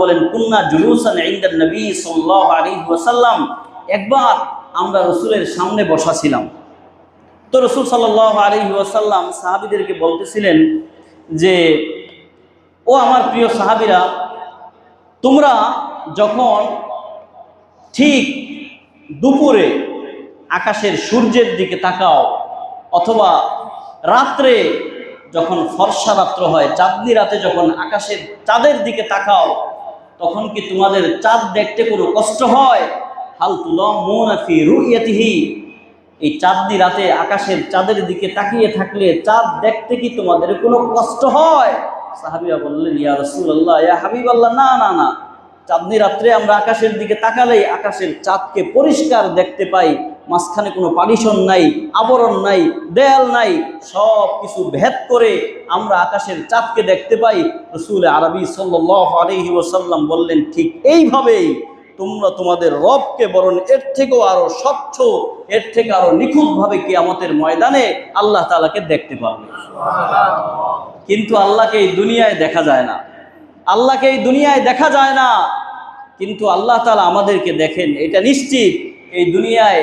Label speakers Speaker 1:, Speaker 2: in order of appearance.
Speaker 1: বলেন কুন্না জুলুসান ইনদান নবী সাল্লাল্লাহু আলাইহি ওয়াসাল্লাম, একবার আমরা রাসূলের সামনে বসা ছিলাম। তো রাসূল সাল্লাল্লাহু আলাইহি ওয়াসাল্লাম সাহাবীদেরকে বলতেছিলেন যে, ও আমার প্রিয় সাহাবীরা, তোমরা যখন ঠিক দুপুরে আকাশের সূর্যের দিকে তাকাও, অথবা রাত্রে যখন ফর্সা রাত্র হয়, চাঁদনি রাতে যখন আকাশের চাঁদের দিকে তাকাও, তখন কি তোমাদের চাঁদ দেখতে কোনো কষ্ট হয়? হাল তুলামুনা ফি রুইয়াতিহি, এই চাঁদনি রাতে আকাশের চাঁদের দিকে তাকিয়ে থাকলে চাঁদ দেখতে কি তোমাদের কোনো কষ্ট হয়? সাহাবীরা বললেন, ইয়া রাসূলুল্লাহ, ইয়া হাবিবাল্লাহ, না না না, চাঁদনি রাত্রে আমরা আকাশের দিকে তাকালেই আকাশের চাঁদকে পরিষ্কার দেখতে পাই, মাঝখানে কোনো পার্টিশন নাই, আবরণ নাই, দেয়াল নাই, সব কিছু ভেদ করে আমরা আকাশের চাঁদকে দেখতে পাই। রাসূল আরবি সাল্লাল্লাহু আলাইহি ওয়াসাল্লাম বললেন, ঠিক এইভাবেই তোমরা তোমাদের রবকে বরং এর থেকেও আরো স্বচ্ছ, এর থেকে আরো নিখুঁতভাবে কিয়ামতের ময়দানে আল্লাহ তাআলাকে দেখতে পাবে। কিন্তু আল্লাহকে এই দুনিয়ায় দেখা যায় না, আল্লাহকে এই দুনিয়ায় দেখা যায় না, কিন্তু আল্লাহ তাআলা আমাদেরকে দেখেন, এটা নিশ্চিত। এই দুনিয়ায়